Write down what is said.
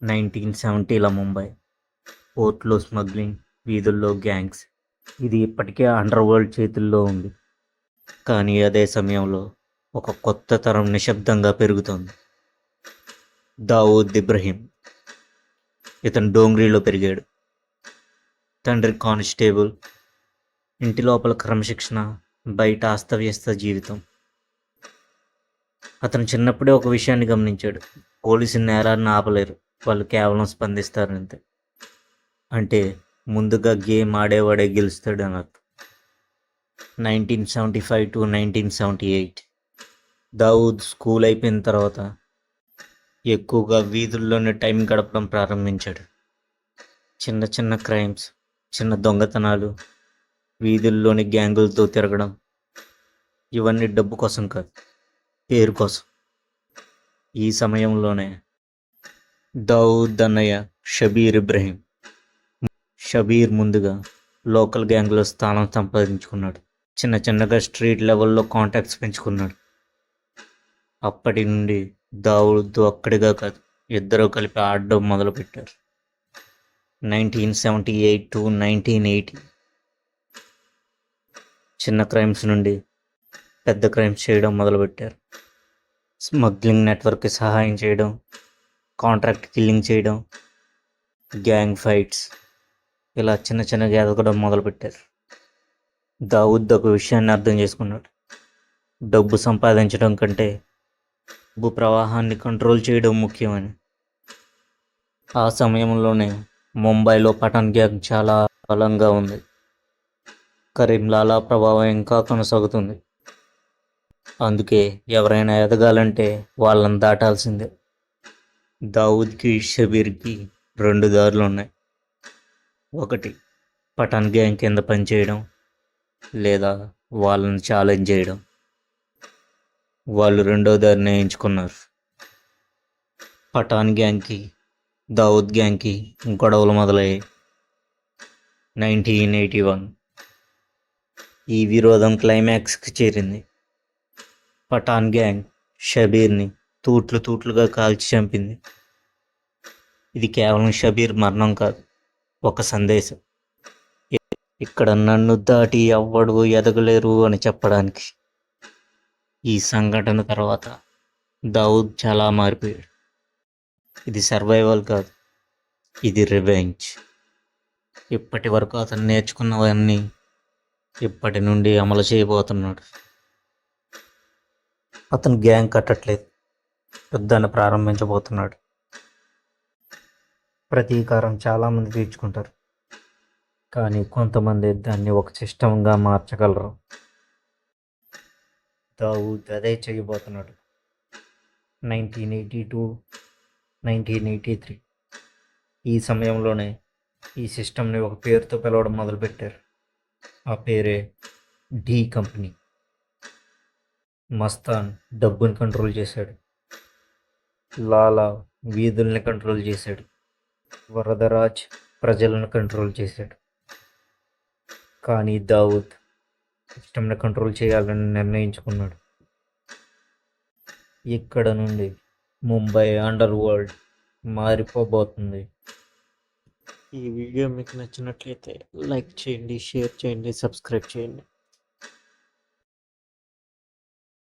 1970ల Mumbai. పోర్ట్లో smuggling, వీధుల్లో gangs. ఇది ఇప్పటికే అండర్ వరల్డ్ చేతుల్లో ఉంది. కానీ అదే సమయంలో ఒక కొత్త తరం నిశ్శబ్దంగా పెరుగుతోంది. దావూద్ ఇబ్రహీం. ఇతను డోంగ్రీలో పెరిగాడు. తండ్రి కానిస్టేబుల్, ఇంటి లోపల క్రమశిక్షణ, బయట అస్తవ్యస్త జీవితం. అతను చిన్నప్పుడే ఒక విషయాన్ని గమనించాడు: పోలీసులు నేరాన్ని ఆపలేరు, వాళ్ళు కేవలం స్పందిస్తారంతే. అంటే ముందుగా గేమ్ ఆడేవాడే గెలుస్తాడు అని అర్థం. 1975 to 1978 దావూద్ స్కూల్ అయిపోయిన తర్వాత ఎక్కువగా వీధుల్లోనే టైం గడపడం ప్రారంభించాడు. చిన్న చిన్న క్రైమ్స్, చిన్న దొంగతనాలు, వీధుల్లోని గ్యాంగులతో తిరగడం. ఇవన్నీ డబ్బు కోసం కాదు, పేరు కోసం. ఈ సమయంలోనే దావూద్ అన్నయ్య షబీర్ ఇబ్రహీం. షబీర్ ముందుగా లోకల్ గ్యాంగ్లో స్థానం సంపాదించుకున్నాడు. చిన్న చిన్నగా స్ట్రీట్ లెవెల్లో కాంటాక్ట్స్ పెంచుకున్నాడు. అప్పటి నుండి దావూద్ ఒక్కడిగా కాదు, ఇద్దరూ కలిపి ఆడడం మొదలుపెట్టారు. 1978 to 1980 చిన్న క్రైమ్స్ నుండి పెద్ద క్రైమ్స్ చేయడం మొదలుపెట్టారు. స్మగ్లింగ్ నెట్వర్క్కి సహాయం చేయడం, కాంట్రాక్ట్ కిల్లింగ్ చేయడం, గ్యాంగ్ ఫైట్స్, ఇలా చిన్న చిన్నగా ఎదగడం మొదలుపెట్టారు. దావూద్ ఒక విషయాన్ని అర్థం చేసుకున్నాడు: డబ్బు సంపాదించడం కంటే డబ్బు ప్రవాహాన్ని కంట్రోల్ చేయడం ముఖ్యమని. ఆ సమయంలోనే ముంబైలో పఠాన్ గ్యాంగ్ చాలా బలంగా ఉంది. కరీంలాలా ప్రభావం ఇంకా కొనసాగుతుంది. అందుకే ఎవరైనా ఎదగాలంటే వాళ్ళని దాటాల్సిందే. దావూద్కి, షబీర్కి 2 దారులు ఉన్నాయి. ఒకటి పఠాన్ గ్యాంగ్ కింద పనిచేయడం, లేదా వాళ్ళని ఛాలెంజ్ చేయడం. వాళ్ళు రెండో దారిని ఎంచుకున్నారు. పఠాన్ గ్యాంగ్కి, దావూద్ గ్యాంగ్కి గొడవలు మొదలయ్యాయి. 1981 ఈ విరోధం క్లైమాక్స్కి చేరింది. పఠాన్ గ్యాంగ్ షబీర్ని తూట్లుగా కాల్చి చంపింది. ఇది కేవలం షబీర్ మరణం కాదు, ఒక సందేశం. ఇక్కడ నన్ను దాటి ఎవ్వడు ఎదగలేరు అని చెప్పడానికి. ఈ సంఘటన తర్వాత దావూద్ చాలా మారిపోయాడు. ఇది సర్వైవల్ కాదు, ఇది రివెంజ్. ఇప్పటి వరకు అతను నేర్చుకున్నవన్నీ ఇప్పటి నుండి అమలు చేయబోతున్నాడు. అతను గ్యాంగ్ కట్టట్లేదు, యుద్ధాన్ని ప్రారంభించబోతున్నాడు. ప్రతీకారం చాలామంది తీర్చుకుంటారు, కానీ కొంతమంది దాన్ని ఒక సిస్టంగా మార్చగలరు. దావూద్ అదే చేయబోతున్నాడు. 1982-1983 ఈ సమయంలోనే ఈ సిస్టమ్ని ఒక పేరుతో పిలవడం మొదలుపెట్టారు. ఆ పేరే డి కంపెనీ. మస్తాన్ డబ్బుని కంట్రోల్ చేశాడు, లాలా వీధుల్ని కంట్రోల్ చేశాడు, వరదరాజ్ ప్రజలను కంట్రోల్ చేశాడు. కానీ దావూద్ సిస్టమ్ని కంట్రోల్ చేయాలని నిర్ణయించుకున్నాడు. ఇక్కడ నుండి ముంబై అండర్ వరల్డ్ మారిపోబోతుంది. ఈ వీడియో మీకు నచ్చినట్లయితే లైక్ చేయండి, షేర్ చేయండి, సబ్స్క్రైబ్ చేయండి.